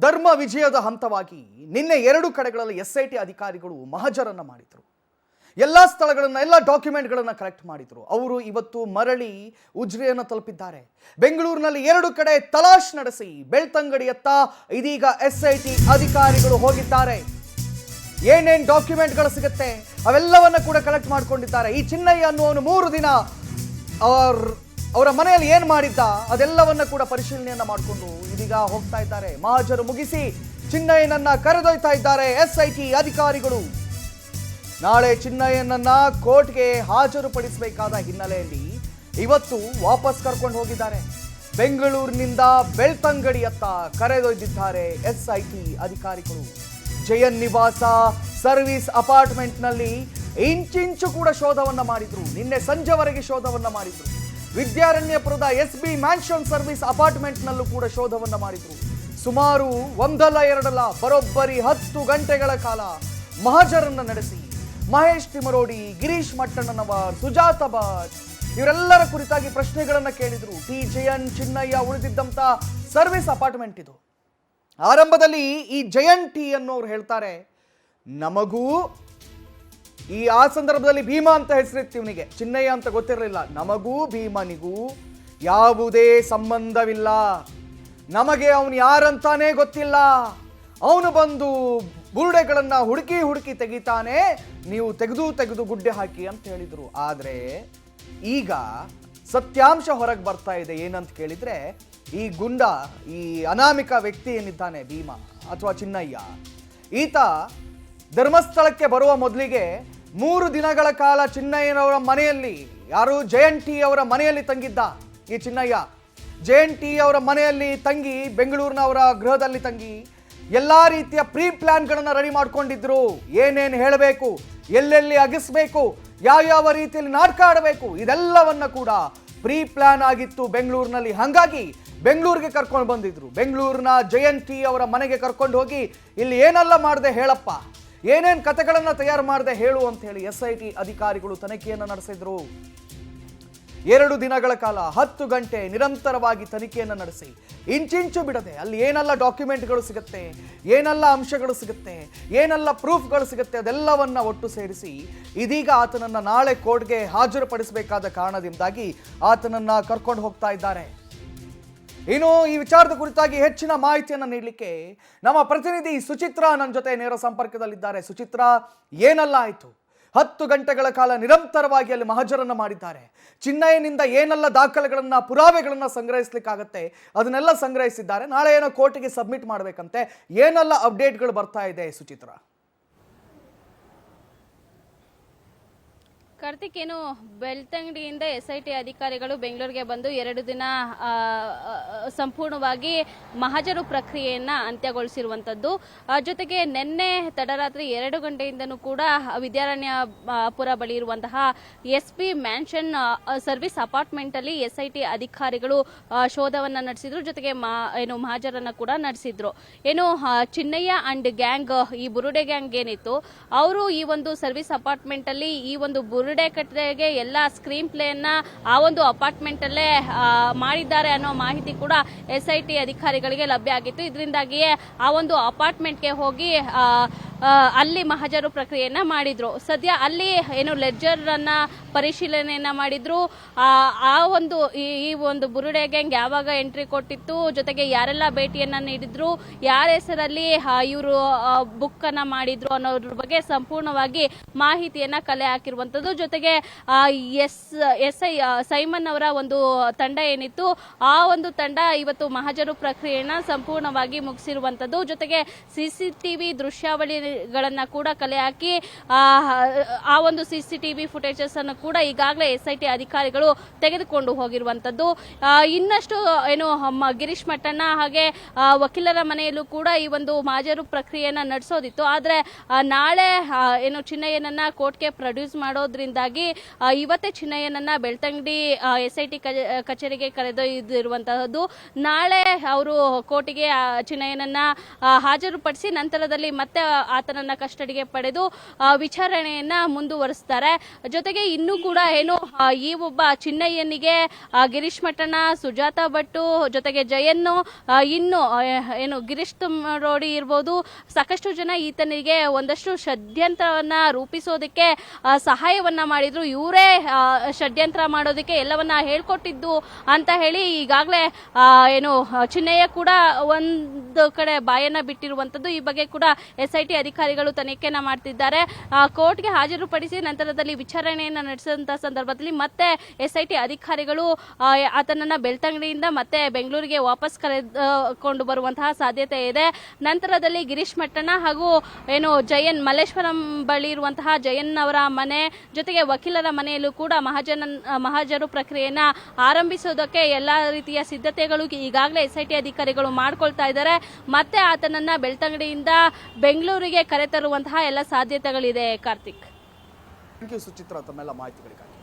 ಧರ್ಮ ವಿಜಯದ ಹಂತವಾಗಿ ನಿನ್ನೆ ಎರಡು ಕಡೆಗಳಲ್ಲಿ SIT ಅಧಿಕಾರಿಗಳು ಮಹಜರನ್ನ ಮಾಡಿದ್ರು. ಎಲ್ಲ ಸ್ಥಳಗಳನ್ನ ಎಲ್ಲ ಡಾಕ್ಯುಮೆಂಟ್ಗಳನ್ನ ಕಲೆಕ್ಟ್ ಮಾಡಿದ್ರು. ಅವರು ಇವತ್ತು ಮರಳಿ ಉಜ್ರೆಯನ್ನು ತಲುಪಿದ್ದಾರೆ. ಬೆಂಗಳೂರಿನಲ್ಲಿ ಎರಡು ಕಡೆ ತಲಾಶ್ ನಡೆಸಿ ಬೆಳ್ತಂಗಡಿಯತ್ತ ಇದೀಗ SIT ಅಧಿಕಾರಿಗಳು ಹೋಗಿದ್ದಾರೆ. ಏನೇನ್ ಡಾಕ್ಯುಮೆಂಟ್ಗಳು ಸಿಗುತ್ತೆ ಅವೆಲ್ಲವನ್ನ ಕೂಡ ಕಲೆಕ್ಟ್ ಮಾಡ್ಕೊಂಡಿದ್ದಾರೆ. ಈ ಚಿನ್ನಯ್ಯ ಅನ್ನುವನು 3 ದಿನ ಅವರ ಮನೆಯಲ್ಲಿ ಏನ್ ಮಾಡಿದ್ದ ಅದೆಲ್ಲವನ್ನ ಕೂಡ ಪರಿಶೀಲನೆಯನ್ನ ಮಾಡಿಕೊಂಡು ಇದೀಗ ಹೋಗ್ತಾ ಇದ್ದಾರೆ. ಮಹಜರು ಮುಗಿಸಿ ಚಿನ್ನಯ್ಯನನ್ನ ಕರೆದೊಯ್ತಾ ಇದ್ದಾರೆ SIT ಅಧಿಕಾರಿಗಳು. ನಾಳೆ ಚಿನ್ನಯ್ಯನನ್ನ ಕೋರ್ಟ್ಗೆ ಹಾಜರುಪಡಿಸಬೇಕಾದ ಹಿನ್ನೆಲೆಯಲ್ಲಿ ಇವತ್ತು ವಾಪಸ್ ಕರ್ಕೊಂಡು ಹೋಗಿದ್ದಾರೆ. ಬೆಂಗಳೂರಿನಿಂದ ಬೆಳ್ತಂಗಡಿಯತ್ತ ಕರೆದೊಯ್ದಿದ್ದಾರೆ SIT ಅಧಿಕಾರಿಗಳು. ಜಯನ್ ನಿವಾಸ ಸರ್ವಿಸ್ ಅಪಾರ್ಟ್ಮೆಂಟ್ನಲ್ಲಿ ಇಂಚಿಂಚು ಕೂಡ ಶೋಧವನ್ನ ಮಾಡಿದ್ರು. ನಿನ್ನೆ ಸಂಜೆವರೆಗೆ ಶೋಧವನ್ನ ಮಾಡಿದ್ರು. ವಿದ್ಯಾರಣ್ಯಪುರದ SB ಮ್ಯಾನ್ಷನ್ ಸರ್ವಿಸ್ ಅಪಾರ್ಟ್ಮೆಂಟ್ನಲ್ಲೂ ಕೂಡ ಶೋಧವನ್ನ ಮಾಡಿದ್ರು. ಸುಮಾರು ಒಂದಲ್ಲ ಎರಡಲ್ಲ ಬರೋಬ್ಬರಿ 10 ಗಂಟೆಗಳ ಕಾಲ ಮಹಜರನ್ನ ನಡೆಸಿ ಮಹೇಶ್ ತಿಮರೋಡಿ, ಗಿರೀಶ್ ಮಟ್ಟಣ್ಣನವರ್, ಸುಜಾತ ಭಟ್ ಇವರೆಲ್ಲರ ಕುರಿತಾಗಿ ಪ್ರಶ್ನೆಗಳನ್ನ ಕೇಳಿದ್ರು. ಜಯನ್, ಚಿನ್ನಯ್ಯ ಉಳಿದಿದ್ದಂತ ಸರ್ವಿಸ್ ಅಪಾರ್ಟ್ಮೆಂಟ್ ಇದು. ಆರಂಭದಲ್ಲಿ ಈ ಜಯನ್ ಅನ್ನೋರು ಹೇಳ್ತಾರೆ, ನಮಗೂ ಆ ಸಂದರ್ಭದಲ್ಲಿ ಭೀಮಾ ಅಂತ ಹೆಸರಿತ್ತು ಇವನಿಗೆ, ಚಿನ್ನಯ್ಯ ಅಂತ ಗೊತ್ತಿರಲಿಲ್ಲ. ನಮಗೂ ಭೀಮನಿಗೂ ಯಾವುದೇ ಸಂಬಂಧವಿಲ್ಲ, ನಮಗೆ ಅವನು ಯಾರಂತಾನೇ ಗೊತ್ತಿಲ್ಲ, ಅವನು ಬಂದು ಬುರುಡೆಗಳನ್ನ ಹುಡುಕಿ ತೆಗಿತಾನೆ, ನೀವು ತೆಗೆದು ಗುಡ್ಡೆ ಹಾಕಿ ಅಂತ ಹೇಳಿದ್ರು. ಆದರೆ ಈಗ ಸತ್ಯಾಂಶ ಹೊರಗೆ ಬರ್ತಾ ಇದೆ. ಏನಂತ ಕೇಳಿದ್ರೆ, ಈ ಗುಂಡ, ಈ ಅನಾಮಿಕ ವ್ಯಕ್ತಿ ಏನಿದ್ದಾನೆ ಭೀಮಾ ಅಥವಾ ಚಿನ್ನಯ್ಯ, ಈತ ಧರ್ಮಸ್ಥಳಕ್ಕೆ ಬರುವ ಮೊದಲಿಗೆ 3 ದಿನಗಳ ಕಾಲ ಚಿನ್ನಯ್ಯನವರ ಮನೆಯಲ್ಲಿ, ಯಾರು ಜಯನ್ ಅವರ ಮನೆಯಲ್ಲಿ ತಂಗಿದ್ದ. ಈ ಚಿನ್ನಯ್ಯ ಜಯನ್ ಅವರ ಮನೆಯಲ್ಲಿ ತಂಗಿ, ಬೆಂಗಳೂರಿನವರ ಗೃಹದಲ್ಲಿ ತಂಗಿ ಎಲ್ಲ ರೀತಿಯ ಪ್ರೀ ಪ್ಲಾನ್ಗಳನ್ನು ರೆಡಿ ಮಾಡ್ಕೊಂಡಿದ್ರು. ಏನೇನು ಹೇಳಬೇಕು, ಎಲ್ಲೆಲ್ಲಿ ಅಗಿಸ್ಬೇಕು, ಯಾವ ರೀತಿಯಲ್ಲಿ ನಾಟಕ ಆಡಬೇಕು, ಇದೆಲ್ಲವನ್ನ ಕೂಡ ಪ್ರೀ ಪ್ಲಾನ್ ಆಗಿತ್ತು ಬೆಂಗಳೂರಿನಲ್ಲಿ. ಹಾಗಾಗಿ ಬೆಂಗಳೂರಿಗೆ ಕರ್ಕೊಂಡು ಬಂದಿದ್ರು. ಬೆಂಗಳೂರಿನ ಜಯನ್ ಅವರ ಮನೆಗೆ ಕರ್ಕೊಂಡು ಹೋಗಿ ಇಲ್ಲಿ ಏನೆಲ್ಲ ಮಾಡದೆ ಹೇಳಪ್ಪ, ಏನೇನು ಕಥೆಗಳನ್ನು ತಯಾರು ಮಾಡದೆ ಹೇಳು ಅಂತ ಹೇಳಿ SIT ಅಧಿಕಾರಿಗಳು ತನಿಖೆಯನ್ನು ನಡೆಸಿದ್ರು. 2 ದಿನಗಳ ಕಾಲ 10 ಗಂಟೆ ನಿರಂತರವಾಗಿ ತನಿಖೆಯನ್ನು ನಡೆಸಿ ಇಂಚಿಂಚು ಬಿಡದೆ ಅಲ್ಲಿ ಏನೆಲ್ಲ ಡಾಕ್ಯುಮೆಂಟ್ಗಳು ಸಿಗುತ್ತೆ, ಏನೆಲ್ಲ ಅಂಶಗಳು ಸಿಗುತ್ತೆ, ಏನೆಲ್ಲ ಪ್ರೂಫ್ಗಳು ಸಿಗುತ್ತೆ ಅದೆಲ್ಲವನ್ನ ಒಟ್ಟು ಸೇರಿಸಿ ಇದೀಗ ಆತನನ್ನ ನಾಳೆ ಕೋರ್ಟ್ಗೆ ಹಾಜರುಪಡಿಸಬೇಕಾದ ಕಾರಣದಿಂದಾಗಿ ಆತನನ್ನ ಕರ್ಕೊಂಡು ಹೋಗ್ತಾ ಇದ್ದಾರೆ. ಇನ್ನು ಈ ವಿಚಾರದ ಕುರಿತಾಗಿ ಹೆಚ್ಚಿನ ಮಾಹಿತಿಯನ್ನು ನೀಡಲಿಕ್ಕೆ ನಮ್ಮ ಪ್ರತಿನಿಧಿ ಸುಚಿತ್ರಾ ನನ್ನ ಜೊತೆ ನೇರ ಸಂಪರ್ಕದಲ್ಲಿದ್ದಾರೆ. ಸುಚಿತ್ರಾ, ಏನೆಲ್ಲ ಆಯಿತು? 10 ಗಂಟೆಗಳ ಕಾಲ ನಿರಂತರವಾಗಿ ಅಲ್ಲಿ ಮಹಜರನ್ನ ಮಾಡಿದ್ದಾರೆ. ಚಿನ್ನಯ್ಯನಿಂದ ಏನೆಲ್ಲ ದಾಖಲೆಗಳನ್ನ, ಪುರಾವೆಗಳನ್ನ ಸಂಗ್ರಹಿಸ್ಲಿಕ್ಕಾಗತ್ತೆ ಅದನ್ನೆಲ್ಲ ಸಂಗ್ರಹಿಸಿದ್ದಾರೆ. ನಾಳೆ ಏನೋ ಕೋರ್ಟಿಗೆ ಸಬ್ಮಿಟ್ ಮಾಡಬೇಕಂತೆ. ಏನೆಲ್ಲ ಅಪ್ಡೇಟ್ಗಳು ಬರ್ತಾ ಇದೆ ಸುಚಿತ್ರಾ? ಕಾರ್ತಿಕ್, ಏನು ಬೆಳ್ತಂಗಡಿಯಿಂದ SIT ಅಧಿಕಾರಿಗಳು ಬೆಂಗಳೂರಿಗೆ ಬಂದು 2 ದಿನ ಸಂಪೂರ್ಣವಾಗಿ ಮಹಜರು ಪ್ರಕ್ರಿಯೆಯನ್ನ ಅಂತ್ಯಗೊಳಿಸಿರುವಂಥದ್ದು. ಜೊತೆಗೆ ನಿನ್ನೆ ತಡರಾತ್ರಿ 2 ಗಂಟೆಯಿಂದನೂ ಕೂಡ ವಿದ್ಯಾರಣ್ಯಪುರ ಬಳಿ ಇರುವಂತಹ SB ಮ್ಯಾನ್ಷನ್ ಸರ್ವಿಸ್ ಅಪಾರ್ಟ್ಮೆಂಟ್ ಅಲ್ಲಿ SIT ಅಧಿಕಾರಿಗಳು ಶೋಧವನ್ನ ನಡೆಸಿದ್ರು. ಜೊತೆಗೆ ಏನು ಮಹಜರನ್ನ ಕೂಡ ನಡೆಸಿದ್ರು. ಏನು ಚಿನ್ನಯ್ಯ ಅಂಡ್ ಗ್ಯಾಂಗ್, ಈ ಬುರುಡೆ ಗ್ಯಾಂಗ್ ಏನಿತ್ತು, ಅವರು ಈ ಒಂದು ಸರ್ವಿಸ್ ಅಪಾರ್ಟ್ಮೆಂಟ್ ಅಲ್ಲಿ ಈ ಒಂದು ಬುರುಡೆ ಕಟ್ಟೆಗೆ ಎಲ್ಲ ಸ್ಕ್ರೀನ್ ಪ್ಲೇಯನ್ನ ಆ ಒಂದು ಅಪಾರ್ಟ್ಮೆಂಟ್ ಅಲ್ಲೇ ಮಾಡಿದ್ದಾರೆ ಅನ್ನೋ ಮಾಹಿತಿ ಕೂಡ SIT ಅಧಿಕಾರಿಗಳಿಗೆ ಲಭ್ಯ ಆಗಿತ್ತು. ಇದರಿಂದಾಗಿಯೇ ಆ ಒಂದು ಅಪಾರ್ಟ್ಮೆಂಟ್ಗೆ ಹೋಗಿ ಅಲ್ಲಿ ಮಹಜರು ಪ್ರಕ್ರಿಯೆಯನ್ನ ಮಾಡಿದ್ರು. ಸದ್ಯ ಅಲ್ಲಿ ಏನು ಲೆಡ್ಜರ್ ಅನ್ನ ಪರಿಶೀಲನೆಯನ್ನ ಮಾಡಿದ್ರು. ಆ ಒಂದು ಈ ಒಂದು ಬುರುಡೆ ಗ್ಯಾಂಗ್ ಯಾವಾಗ ಎಂಟ್ರಿ ಕೊಟ್ಟಿತ್ತು, ಜೊತೆಗೆ ಯಾರೆಲ್ಲ ಭೇಟಿಯನ್ನ ನೀಡಿದ್ರು, ಯಾರ ಹೆಸರಲ್ಲಿ ಇವರು ಬುಕ್ ಅನ್ನ ಮಾಡಿದ್ರು ಅನ್ನೋದ್ರ ಬಗ್ಗೆ ಸಂಪೂರ್ಣವಾಗಿ ಮಾಹಿತಿಯನ್ನ ಕಲೆ ಹಾಕಿರುವಂತದ್ದು. ಜೊತೆಗೆ SI ಸೈಮನ್ ಅವರ ಒಂದು ತಂಡ ಏನಿತ್ತು, ಆ ಒಂದು ತಂಡ ಇವತ್ತು ಮಹಜರು ಪ್ರಕ್ರಿಯೆಯನ್ನ ಸಂಪೂರ್ಣವಾಗಿ ಮುಗಿಸಿರುವಂತದ್ದು. ಜೊತೆಗೆ CCTV ದೃಶ್ಯಾವಳಿಗಳನ್ನ ಕೂಡ ಕಲೆ ಹಾಕಿ ಆ ಒಂದು CCTV ಫುಟೇಜಸ್ ಅನ್ನು ಕೂಡ ಈಗಾಗಲೇ SIT ಅಧಿಕಾರಿಗಳು ತೆಗೆದುಕೊಂಡು ಹೋಗಿರುವಂತದ್ದು. ಇನ್ನಷ್ಟು ಏನು ಗಿರೀಶ್ ಮಟ್ಟಣ್ಣ ಹಾಗೆ ವಕೀಲರ ಮನೆಯಲ್ಲೂ ಕೂಡ ಈ ಒಂದು ಮಹಜರು ಪ್ರಕ್ರಿಯೆಯನ್ನ ನಡೆಸೋದಿತ್ತು. ಆದ್ರೆ ನಾಳೆ ಏನು ಚಿನ್ನಯ್ಯನನ್ನ ಕೋರ್ಟ್ಗೆ ಪ್ರೊಡ್ಯೂಸ್ ಮಾಡೋದ್ರಿಂದಾಗಿ ಇವತ್ತೇ ಚಿನ್ನಯ್ಯನನ್ನ ಬೆಳ್ತಂಗಡಿ SIT ಕಚೇರಿಗೆ ಕರೆದೊಯ್ದಿರುವಂತಹದ್ದು. ನಾಳೆ ಅವರು ಕೋರ್ಟಿಗೆ ಚಿನ್ನಯ್ಯನನ್ನ ಹಾಜರುಪಡಿಸಿ ನಂತರದಲ್ಲಿ ಮತ್ತೆ ಆತನನ್ನ ಕಸ್ಟಡಿಗೆ ಪಡೆದು ವಿಚಾರಣೆಯನ್ನ ಮುಂದುವರಿಸ್ತಾರೆ. ಜೊತೆಗೆ ಇನ್ನೂ ಇನ್ನೂ ಕೂಡ ಏನು ಈ ಒಬ್ಬ ಚಿನ್ನಯ್ಯನಿಗೆ ಗಿರೀಶ್ ಮಟ್ಟಣ್ಣ, ಸುಜಾತ ಭಟ್ಟು ಜೊತೆಗೆ ಜಯನ್ನು ಇನ್ನು ಏನು ಗಿರೀಶ್ ರೋಡಿ ಇರ್ಬೋದು, ಸಾಕಷ್ಟು ಜನ ಈತನಿಗೆ ಒಂದಷ್ಟು ಷಡ್ಯಂತ್ರವನ್ನ ರೂಪಿಸೋದಕ್ಕೆ ಸಹಾಯವನ್ನ ಮಾಡಿದ್ರು. ಇವರೇ ಷಡ್ಯಂತ್ರ ಮಾಡೋದಕ್ಕೆ ಎಲ್ಲವನ್ನ ಹೇಳ್ಕೊಟ್ಟಿದ್ದು ಅಂತ ಹೇಳಿ ಈಗಾಗಲೇ ಏನು ಚಿನ್ನಯ್ಯ ಕೂಡ ಒಂದು ಕಡೆ ಬಾಯನ್ನ ಬಿಟ್ಟಿರುವಂತದ್ದು. ಈ ಬಗ್ಗೆ ಕೂಡ SIT ಅಧಿಕಾರಿಗಳು ತನಿಖೆಯನ್ನ ಮಾಡ್ತಿದ್ದಾರೆ. ಕೋರ್ಟ್ಗೆ ಹಾಜರುಪಡಿಸಿ ನಂತರದಲ್ಲಿ ವಿಚಾರಣೆಯನ್ನ ನಡೆಸಿದಂತ ಸಂದರ್ಭದಲ್ಲಿ ಮತ್ತೆ SIT ಅಧಿಕಾರಿಗಳು ಆತನನ್ನ ಬೆಳ್ತಂಗಡಿಯಿಂದ ಮತ್ತೆ ಬೆಂಗಳೂರಿಗೆ ವಾಪಸ್ ಕರೆದುಕೊಂಡು ಬರುವಂತಹ ಸಾಧ್ಯತೆ ಇದೆ. ನಂತರದಲ್ಲಿ ಗಿರೀಶ್ ಮಟ್ಟಣ್ಣ ಹಾಗೂ ಏನು ಜಯನ್, ಮಲ್ಲೇಶ್ವರಂ ಬಳಿ ಇರುವಂತಹ ಜಯನ್ ಅವರ ಮನೆ ಜೊತೆಗೆ ವಕೀಲರ ಮನೆಯಲ್ಲೂ ಕೂಡ ಮಹಜರು ಪ್ರಕ್ರಿಯೆಯನ್ನ ಆರಂಭಿಸೋದಕ್ಕೆ ಎಲ್ಲಾ ರೀತಿಯ ಸಿದ್ಧತೆಗಳು ಈಗಾಗಲೇ SIT ಅಧಿಕಾರಿಗಳು ಮಾಡ್ಕೊಳ್ತಾ ಇದ್ದಾರೆ. ಮತ್ತೆ ಆತನನ್ನ ಬೆಳ್ತಂಗಡಿಯಿಂದ ಬೆಂಗಳೂರಿಗೆ ಕರೆತರುವಂತಹ ಎಲ್ಲ ಸಾಧ್ಯತೆಗಳಿದೆ. ಕಾರ್ತಿಕ್, ಥ್ಯಾಂಕ್ ಯು ಸುಚಿತ್ರಾ ತಮ್ಮೆಲ್ಲ ಮಾಹಿತಿಗಳಿಗಾಗಿ.